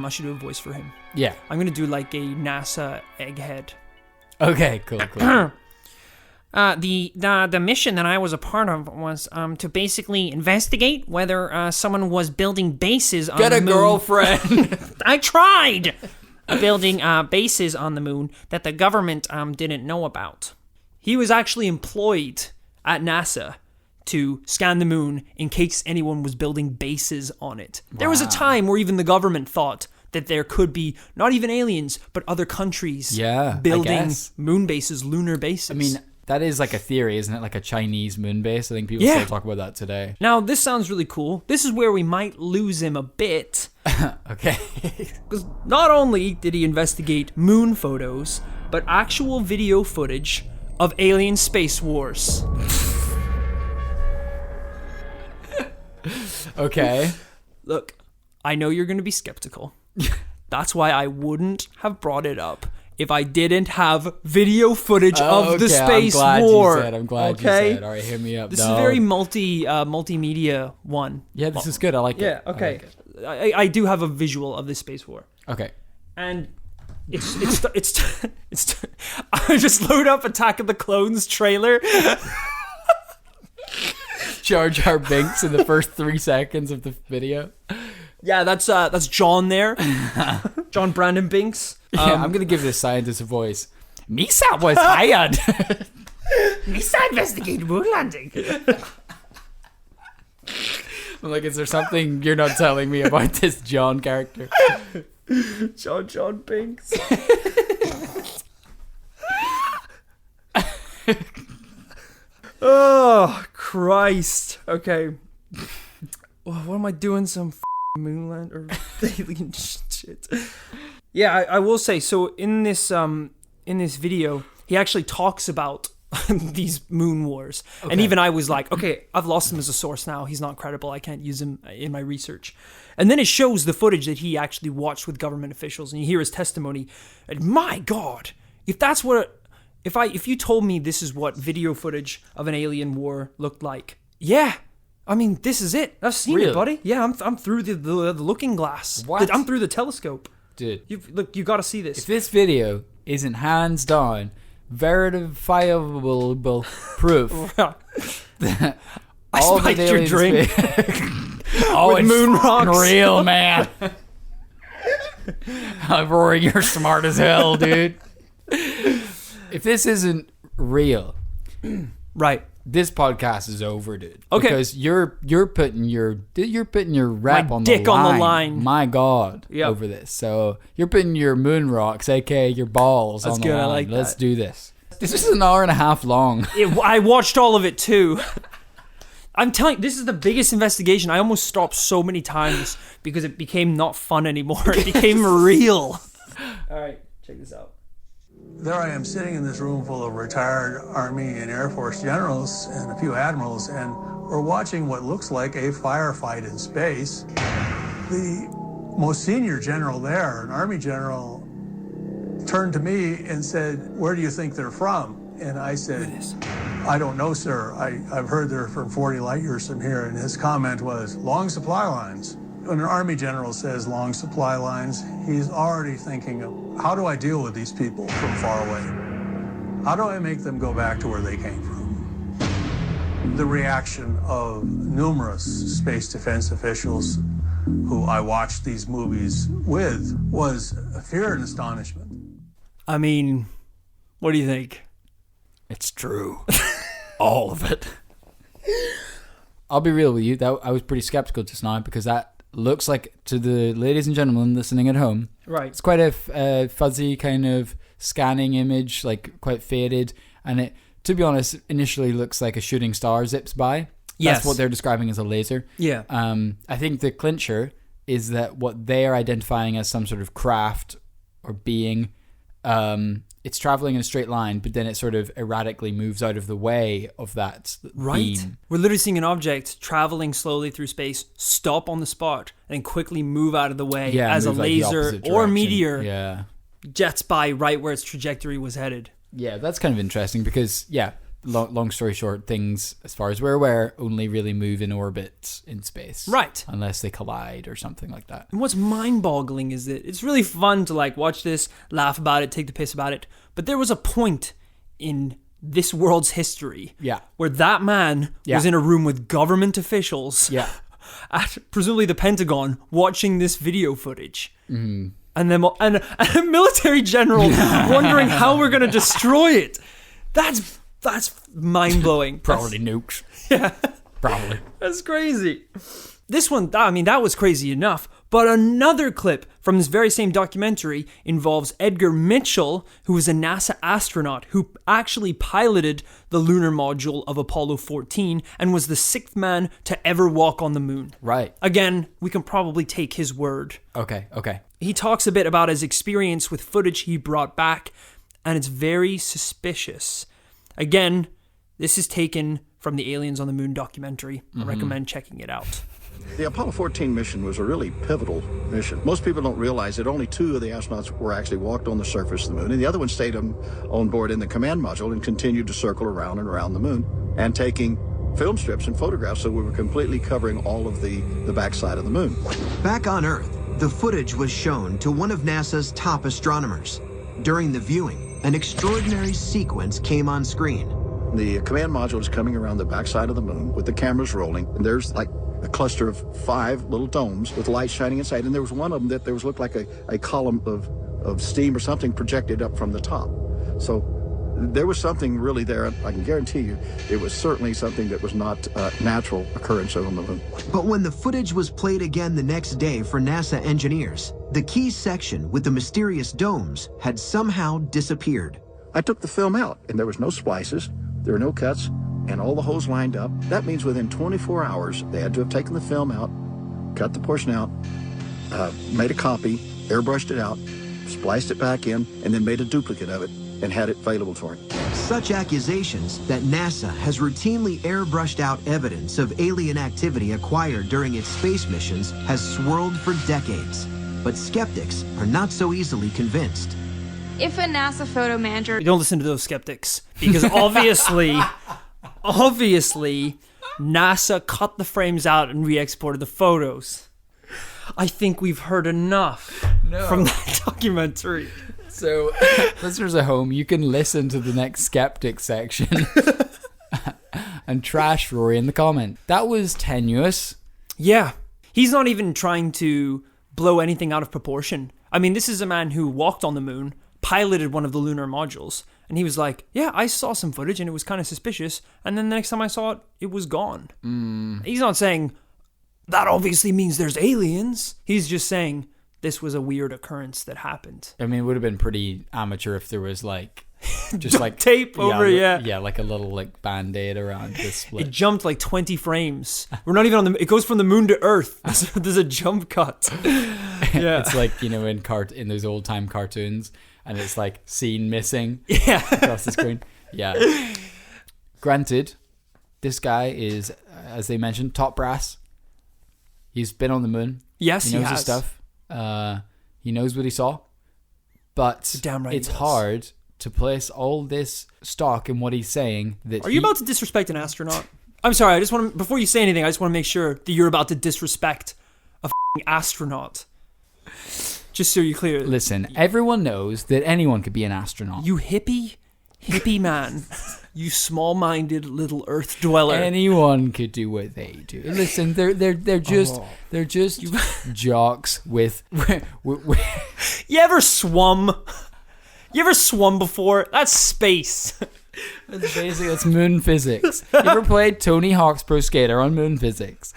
should do a voice for him. Yeah. I'm going to do like a NASA egghead. Okay, cool. The mission that I was a part of was to basically investigate whether someone was building bases on the moon. Get a girlfriend. I tried building bases on the moon that the government didn't know about. He was actually employed at NASA to scan the moon in case anyone was building bases on it. Wow. There was a time where even the government thought that there could be not even aliens, but other countries building moon bases, lunar bases. I mean, that is like a theory, isn't it? Like a Chinese moon base. I think people still talk about that today. Now, this sounds really cool. This is where we might lose him a bit. Okay. Because not only did he investigate moon photos, but actual video footage of alien space wars. Okay. Look, I know you're going to be skeptical. That's why I wouldn't have brought it up if I didn't have video footage of the space war. I'm glad you said. All right, hear me up. This is a very multimedia one. Yeah, this is good. I like it. Yeah, okay. I do have a visual of this space war. Okay. And it's I just load up Attack of the Clones trailer. Jar Jar Binks in the first 3 seconds of the video. Yeah, that's John there. John Brandon Binks. Yeah, I'm gonna give this scientist a voice. Misa was hired. Misa investigated moon landing. I'm like, is there something you're not telling me about this John character? John Binks. Oh, Christ. Okay. What am I doing? Some moonland or alien shit. Yeah, I will say, so in this video, he actually talks about these moon wars. Okay. And even I was like, okay, I've lost him as a source now. He's not credible. I can't use him in my research. And then it shows the footage that he actually watched with government officials, and you hear his testimony. And my God, if that's what, if you told me this is what video footage of an alien war looked like, yeah, I mean, this is it. I've seen it, buddy. Yeah, I'm through the looking glass. What? I'm through the telescope. Dude, you got to see this. If this video isn't hands down verifiable proof that all the your drink oh, with it's moon rocks. Real, man. Rory, you're smart as hell, dude. If this isn't real, right? This podcast is over, dude. Okay, because you're putting your rep on dick the line. On the line. My God, yep. Over this. So you're putting your moon rocks, aka your balls, That's on good. the line. I like Let's that. do this. This is an hour and a half long. I watched all of it too. I'm telling you, this is the biggest investigation. I almost stopped so many times because it became not fun anymore. It became real. All right, check this out. There I am sitting in this room full of retired Army and Air Force generals and a few admirals, and we're watching what looks like a firefight in space. The most senior general there, an Army general, turned to me and said, "Where do you think they're from?" And I said, "I don't know, sir. I've heard they're from 40 light years from here." And his comment was, "Long supply lines." When an Army general says long supply lines, he's already thinking of, how do I deal with these people from far away? How do I make them go back to where they came from? The reaction of numerous space defense officials who I watched these movies with was fear and astonishment. I mean, what do you think? It's true. All of it. I'll be real with you. I was pretty skeptical just now because that looks like, to the ladies and gentlemen listening at home, right, it's quite a fuzzy kind of scanning image, like quite faded, and it, to be honest, initially looks like a shooting star zips by. Yes. That's what they're describing as a laser. Yeah. I think the clincher is that what they are identifying as some sort of craft or being, it's traveling in a straight line, but then it sort of erratically moves out of the way of that beam. We're literally seeing an object traveling slowly through space, stop on the spot, and quickly move out of the way as a laser or meteor jets by right where its trajectory was headed. Yeah, that's kind of interesting because, long story short, things, as far as we're aware, only really move in orbit in space. Right. Unless they collide or something like that. And what's mind-boggling is that it's really fun to watch this, laugh about it, take the piss about it. But there was a point in this world's history where that man was in a room with government officials at presumably the Pentagon watching this video footage. Mm-hmm. And then and a military general wondering how we're going to destroy it. That's mind-blowing. Probably nukes. Yeah. Probably. That's crazy. This one, I mean, that was crazy enough. But another clip from this very same documentary involves Edgar Mitchell, who was a NASA astronaut who actually piloted the lunar module of Apollo 14 and was the 6th man to ever walk on the moon. Right. Again, we can probably take his word. Okay. He talks a bit about his experience with footage he brought back, and it's very suspicious. Again, this is taken from the Aliens on the Moon documentary. I recommend checking it out. The Apollo 14 mission was a really pivotal mission. Most people don't realize that only 2 of the astronauts were actually walked on the surface of the moon, and the other one stayed on board in the command module and continued to circle around and around the moon and taking film strips and photographs, so we were completely covering all of the backside of the moon. Back on Earth, the footage was shown to one of NASA's top astronomers. During the viewing, an extraordinary sequence came on screen. The command module is coming around the backside of the moon with the cameras rolling, and there's like a cluster of 5 little domes with light shining inside, and there was one of them that there was looked like a column of steam or something projected up from the top. So there was something really there. I can guarantee you it was certainly something that was not a natural occurrence on the moon. But when the footage was played again the next day for NASA engineers, the key section with the mysterious domes had somehow disappeared. I took the film out, and there was no splices, there were no cuts, and all the holes lined up. That means within 24 hours, they had to have taken the film out, cut the portion out, made a copy, airbrushed it out, spliced it back in, and then made a duplicate of it and had it available for him. Such accusations that NASA has routinely airbrushed out evidence of alien activity acquired during its space missions has swirled for decades. But skeptics are not so easily convinced. If a NASA photo manager... Don't listen to those skeptics, because obviously, NASA cut the frames out and re-exported the photos. I think we've heard enough from that documentary. So, listeners at home, you can listen to the next skeptic section and trash Rory in the comment. That was tenuous. Yeah. He's not even trying to blow anything out of proportion. I mean, this is a man who walked on the moon, piloted one of the lunar modules, and he was like, yeah, I saw some footage and it was kind of suspicious, and then the next time I saw it, it was gone. He's not saying, that obviously means there's aliens. He's just saying, this was a weird occurrence that happened. I mean, it would have been pretty amateur if there was like just like tape over, yeah, like a little like band-aid around the split. It jumped like 20 frames. We're not even on the. It goes from the moon to Earth. There's a jump cut. Yeah, it's like, you know, in those old time cartoons, and it's like scene missing. Yeah, across the screen. Yeah. Granted, this guy is, as they mentioned, top brass. He's been on the moon. Yes, he knows his stuff. He knows what he saw, but damn right it's hard to place all this stock in what he's saying. Are you about to disrespect an astronaut? I'm sorry. I just want to, before you say anything, I just want to make sure that you're about to disrespect a astronaut. Just so you're clear. Listen, everyone knows that anyone could be an astronaut. You hippie man. You small-minded little Earth dweller. Anyone could do what they do. Listen, they're just jocks with. You ever swum? You ever swum before? That's space. That's basically, that's moon physics. You ever played Tony Hawk's Pro Skater on moon physics?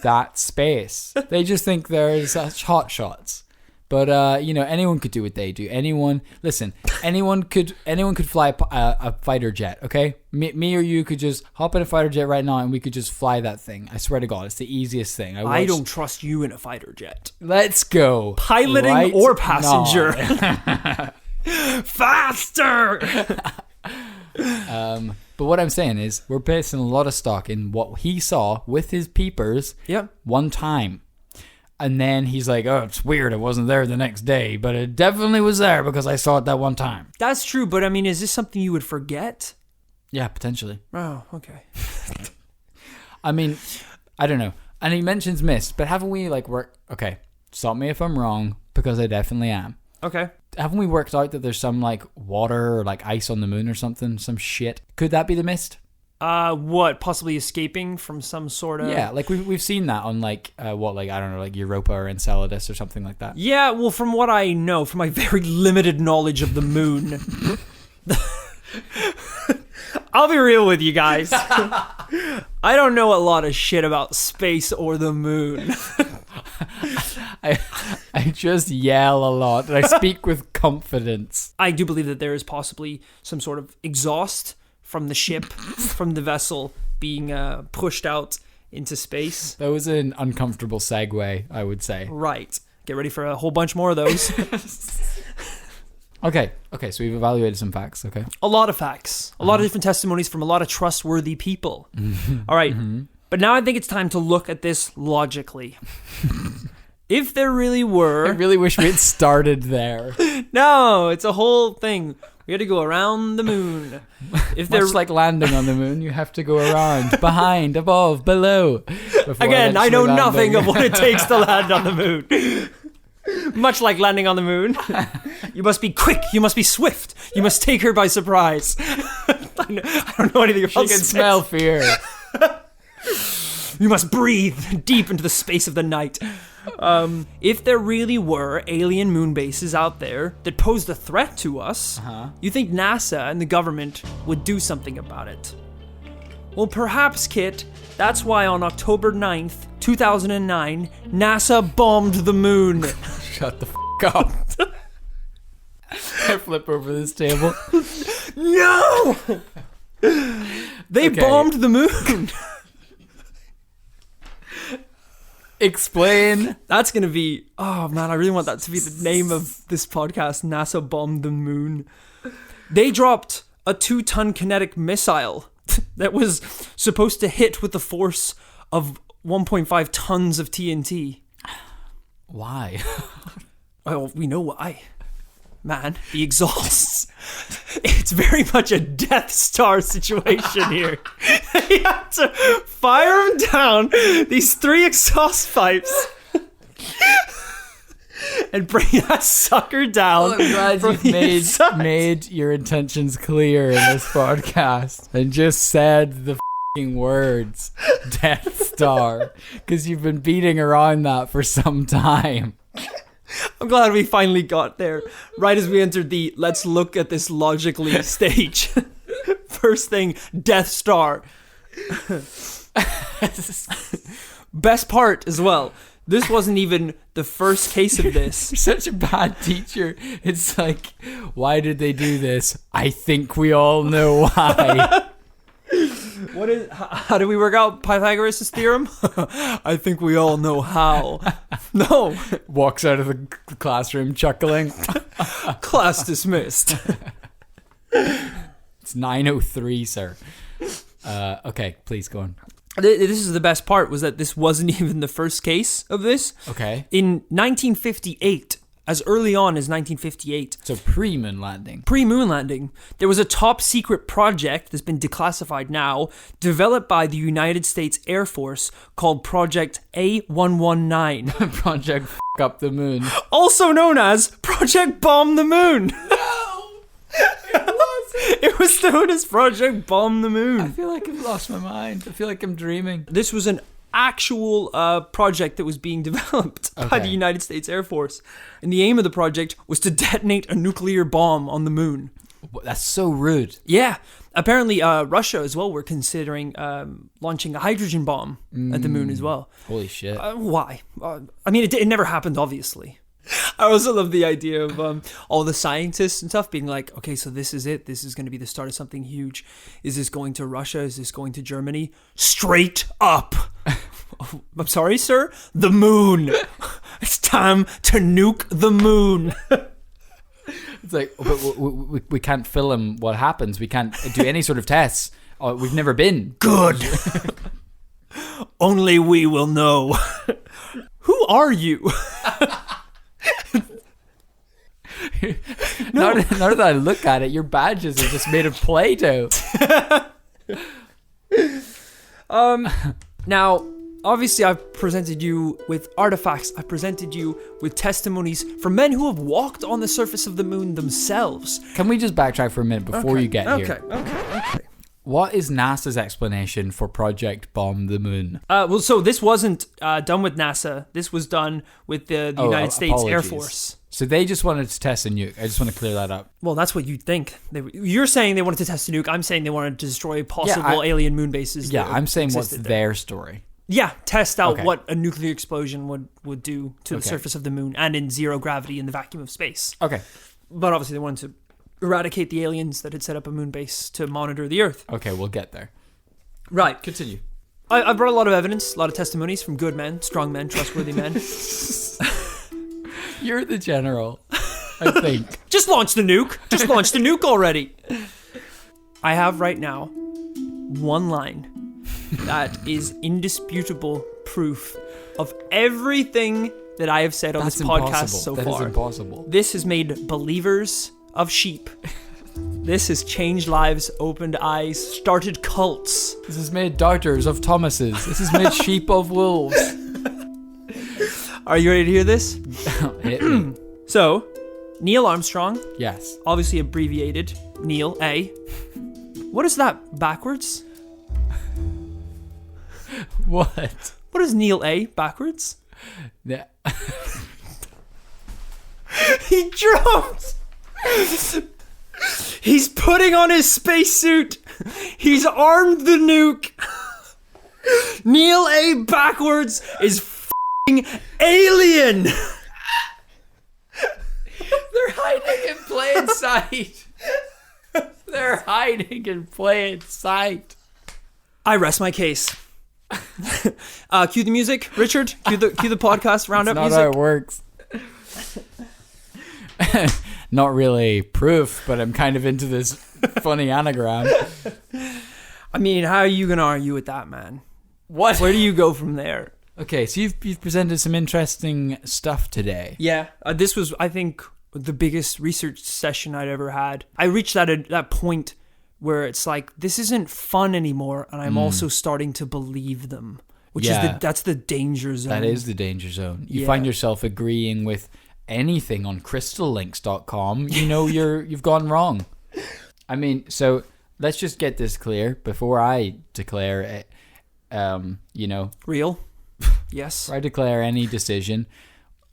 That's space. They just think they're such hot shots. But you know, anyone could do what they do. Anyone could fly a fighter jet. Okay, me or you could just hop in a fighter jet right now, and we could just fly that thing. I swear to God, it's the easiest thing. I don't trust you in a fighter jet. Let's go, piloting right or passenger. Faster. But what I'm saying is, we're placing a lot of stock in what he saw with his peepers. Yep. One time. And then he's like, oh, it's weird, it wasn't there the next day, but it definitely was there because I saw it that one time. That's true, but I mean, is this something you would forget? Yeah, potentially. Oh, okay. I mean, I don't know. And he mentions mist, but haven't we okay, stop me if I'm wrong, because I definitely am. Okay. Haven't we worked out that there's some like water or like ice on the moon or something, some shit? Could that be the mist? What, possibly escaping from some sort of... Yeah, like we've seen that on like, I don't know, like Europa or Enceladus or something like that. Yeah, well, from what I know, from my very limited knowledge of the moon... I'll be real with you guys. I don't know a lot of shit about space or the moon. I just yell a lot, and I speak with confidence. I do believe that there is possibly some sort of exhaust from the ship, from the vessel, being pushed out into space. That was an uncomfortable segue, I would say. Right. Get ready for a whole bunch more of those. Okay, so we've evaluated some facts, okay? A lot of facts. A lot of different testimonies from a lot of trustworthy people. All right. But now I think it's time to look at this logically. If there really were... I really wish we had started there. No, it's a whole thing. We had to go around the moon. If Much like landing on the moon, you have to go around, behind, above, below. Again, I know nothing of what it takes to land on the moon. Much like landing on the moon. You must be quick. You must be swift. You must take her by surprise. I don't know anything about She can smell fear. You must breathe deep into the space of the night. If there really were alien moon bases out there that posed a threat to us, you think NASA and the government would do something about it? Well, perhaps, Kit, that's why on October 9th, 2009, NASA bombed the moon. Shut the f*** up. I flip over this table. No! They bombed the moon. Explain. That's going to be... Oh, man, I really want that to be the name of this podcast. NASA bombed the moon. They dropped a 2-ton kinetic missile that was supposed to hit with the force of 1.5 tons of TNT. Why? Well, we know why. Man, the exhausts. It's very much a Death Star situation here. They had to fire them down these 3 exhaust pipes and bring that sucker down. I'm glad you've made your intentions clear in this podcast and just said the f***ing words Death Star, because you've been beating around that for some time. I'm glad we finally got there, right as we entered the let's look at this logically stage. First thing, Death Star. Best part as well. This wasn't even the first case of this. You're such a bad teacher. It's like, why did they do this? I think we all know why. How do we work out Pythagoras' theorem? I think we all know how. No. Walks out of the classroom chuckling. Class dismissed. It's 9:03, sir. Okay, please go on. This is the best part, was that this wasn't even the first case of this. Okay. In 1958, as early on as 1958. So pre-moon landing. Pre-moon landing. There was a top secret project that's been declassified now, developed by the United States Air Force, called Project A119. Project F*** up the moon. Also known as Project Bomb the Moon. No! It wasn't. It was known as Project Bomb the Moon. I feel like I've lost my mind. I feel like I'm dreaming. This was an actual project that was being developed by the United States Air Force. And the aim of the project was to detonate a nuclear bomb on the moon. That's so rude. Yeah. Apparently, Russia as well were considering launching a hydrogen bomb at the moon as well. Holy shit. Why? I mean, it never happened, obviously. I also love the idea of all the scientists and stuff being like, okay, so this is it. This is going to be the start of something huge. Is this going to Russia? Is this going to Germany? Straight up. I'm sorry, sir? The moon. It's time to nuke the moon. It's like, but we can't film what happens. We can't do any sort of tests. We've never been. Good. Only we will know. Who are you? Now that I look at it, your badges are just made of Play-Doh. Now, obviously, I've presented you with artifacts. I've presented you with testimonies from men who have walked on the surface of the moon themselves. Can we just backtrack for a minute before you get here? Okay. What is NASA's explanation for Project Bomb the Moon? Well, so this wasn't done with NASA. This was done with the United States Air Force. So they just wanted to test a nuke. I just want to clear that up. Well, that's what you'd think. You're saying they wanted to test a nuke. I'm saying they wanted to destroy possible alien moon bases. Yeah, I'm saying what's their story. Yeah, test out what a nuclear explosion would do to the surface of the moon and in zero gravity in the vacuum of space. Okay. But obviously they wanted to eradicate the aliens that had set up a moon base to monitor the Earth. Okay, we'll get there. Right. Continue. I brought a lot of evidence, a lot of testimonies from good men, strong men, trustworthy men. You're the general, I think. Just launch the nuke. Just launch the nuke already. I have right now one line that is indisputable proof of everything that I have said on this podcast so far. That is impossible. This has made believers of sheep. This has changed lives, opened eyes, started cults. This has made doctors of Thomases. This has made sheep of wolves. Are you ready to hear this? Hit me. So, Neil Armstrong, Yes. obviously abbreviated Neil A. What is that backwards? What? What is Neil A backwards? Yeah. He dropped. He's putting on his spacesuit. He's armed the nuke. Neil A backwards is f***ing alien. They're hiding in plain sight. They're hiding in plain sight. I rest my case. Cue the music, Richard. Cue the podcast roundup That's music. not how it works. Not really proof, but I'm kind of into this funny anagram. I mean, how are you gonna argue with that, man? What? Where do you go from there? Okay, so you've presented some interesting stuff today. Yeah, this was, I think, the biggest research session I'd ever had. I reached that point where it's like, this isn't fun anymore, and I'm also starting to believe them, which is that's the danger zone. That is the danger zone. You Yeah. find yourself agreeing with anything on crystallinks.com, you know you've gone wrong. I mean, so let's just get this clear before I declare it, Real? Yes. before I declare any decision.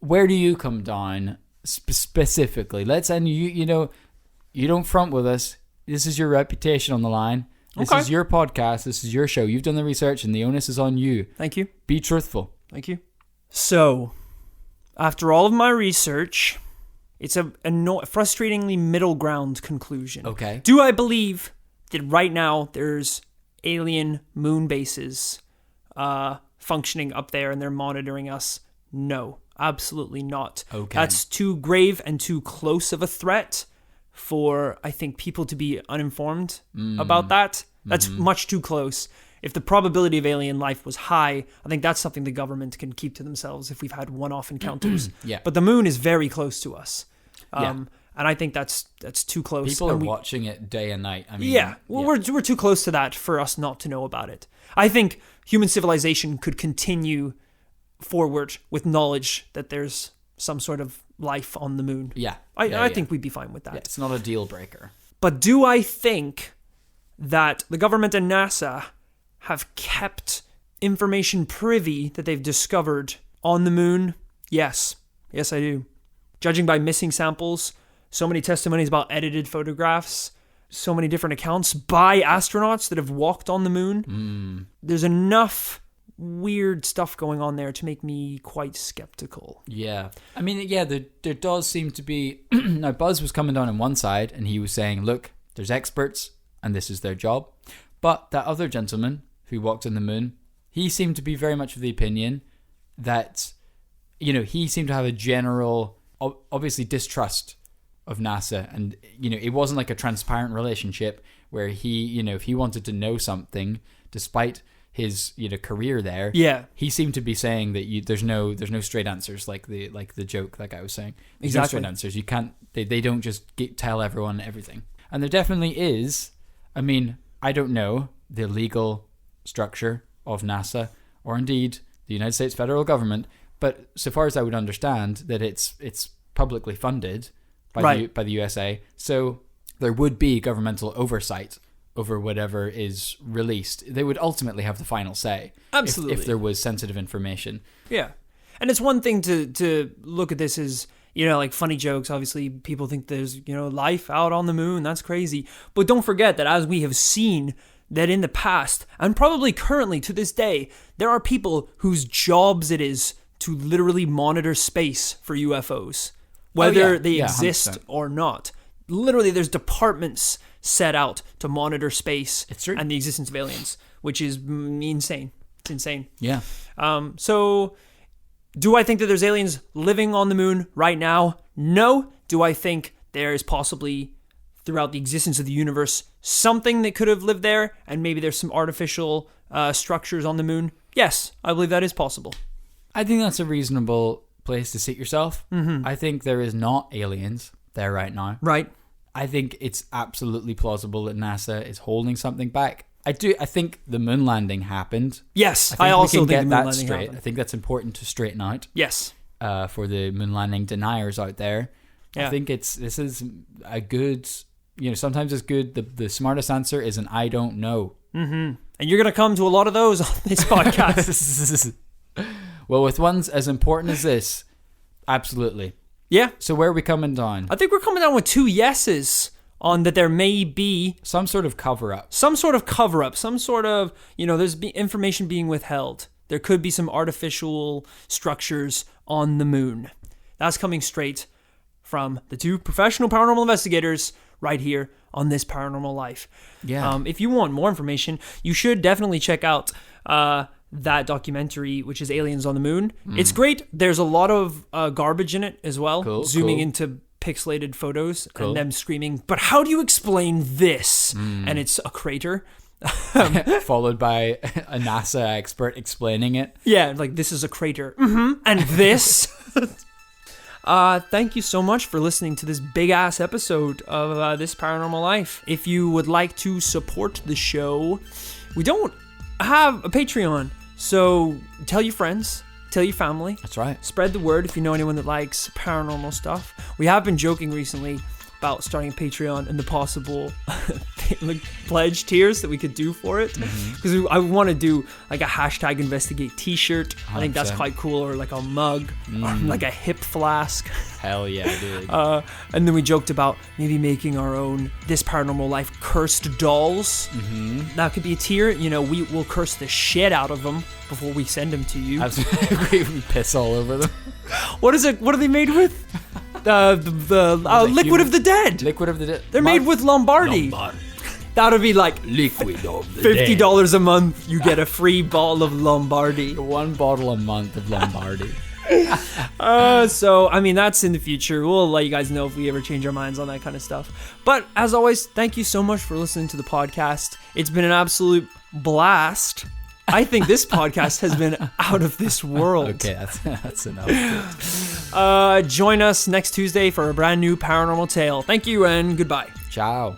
Where do you come down specifically? You don't front with us. This is your reputation on the line. This Okay. is your podcast. This is your show. You've done the research and the onus is on you. Thank you. Be truthful. Thank you. So, after all of my research, it's a frustratingly middle ground conclusion. Okay. Do I believe that right now there's alien moon bases functioning up there and they're monitoring us? No, absolutely not. Okay. That's too grave and too close of a threat for, I think, people to be uninformed about that. That's much too close. If the probability of alien life was high, I think that's something the government can keep to themselves if we've had one-off encounters. Yeah. But the moon is very close to us. Yeah. And I think that's too close. People are And watching it day and night. I mean, yeah, well, we're too close to that for us not to know about it. I think human civilization could continue forward with knowledge that there's some sort of life on the moon. Yeah. I think we'd be fine with that. Yeah, it's not a deal breaker. But do I think that the government and NASA have kept information privy that they've discovered on the moon? Yes. Yes, I do. Judging by missing samples, so many testimonies about edited photographs, so many different accounts by astronauts that have walked on the moon. There's enough weird stuff going on there to make me quite skeptical. Yeah. I mean, yeah, there does seem to be... Now, Buzz was coming down on one side and he was saying, look, there's experts and this is their job. But that other gentleman who walked on the moon, he seemed to be very much of the opinion that, he seemed to have a general, obviously, distrust of NASA. And, it wasn't like a transparent relationship where he, if he wanted to know something, despite his career there, he seemed to be saying that there's no straight answers, like the joke that guy was saying. There's no straight answers. You can't. They don't just tell everyone everything. And there definitely is. I mean, I don't know the legal structure of NASA or indeed the United States federal government, but so far as I would understand, that it's publicly funded by the USA, so there would be governmental oversight over whatever is released. They would ultimately have the final say. Absolutely. If there was sensitive information. Yeah. And it's one thing to look at this as, like funny jokes. Obviously, people think there's, life out on the moon. That's crazy. But don't forget that as we have seen that in the past, and probably currently to this day, there are people whose jobs it is to literally monitor space for UFOs, whether they exist 100%. or not. Literally, there's departments set out to monitor space and the existence of aliens, which is insane. It's insane. Yeah. So, do I think that there's aliens living on the moon right now? No. Do I think there is possibly, throughout the existence of the universe, something that could have lived there, and maybe there's some artificial structures on the moon? Yes, I believe that is possible. I think that's a reasonable place to sit yourself. Mm-hmm. I think there is not aliens there right now. Right. I think it's absolutely plausible that NASA is holding something back. I think the moon landing happened. Yes, I also we can think get the moon that landing straight. happened. I think that's important to straighten out. Yes. for the moon landing deniers out there. Yeah. I think this is a good, sometimes it's good. The smartest answer is an I don't know. Mm-hmm. And you're going to come to a lot of those on this podcast. Well, with ones as important as this, absolutely. Yeah. So where are we coming down? I think we're coming down with 2 yeses on that there may be some sort of cover-up. Some sort of, there's information being withheld. There could be some artificial structures on the moon. That's coming straight from the 2 professional paranormal investigators right here on This Paranormal Life. Yeah. If you want more information, you should definitely check out that documentary, which is Aliens on the Moon. It's great. There's a lot of garbage in it as well, zooming into pixelated photos and them screaming, but how do you explain this? And it's a crater. Followed by a NASA expert explaining it. Yeah, like, this is a crater. And this... thank you so much for listening to this big-ass episode of This Paranormal Life. If you would like to support the show, we don't have a Patreon, so tell your friends, tell your family. That's right. Spread the word if you know anyone that likes paranormal stuff. We have been joking recently about starting a Patreon and the possible pledge tiers that we could do for it, because I want to do like a hashtag investigate t-shirt. 100%. I think that's quite cool, or like a mug, or like a hip flask. Hell yeah, dude. And then we joked about maybe making our own This Paranormal Life cursed dolls. That could be a tier. We will curse the shit out of them before we send them to you. Absolutely. We piss all over them. What is it? What are they made with? The liquid of the dead. Liquid of the dead. They're made with Lombardi. That would be like liquid of the $50 a month. You get a free bottle of Lombardi. 1 bottle a month of Lombardi. So I mean, that's in the future. We'll let you guys know if we ever change our minds on that kind of stuff. But as always, thank you so much for listening to the podcast. It's been an absolute blast. I think this podcast has been out of this world. Okay, that's enough. Join us next Tuesday for a brand new paranormal tale. Thank you and goodbye. Ciao.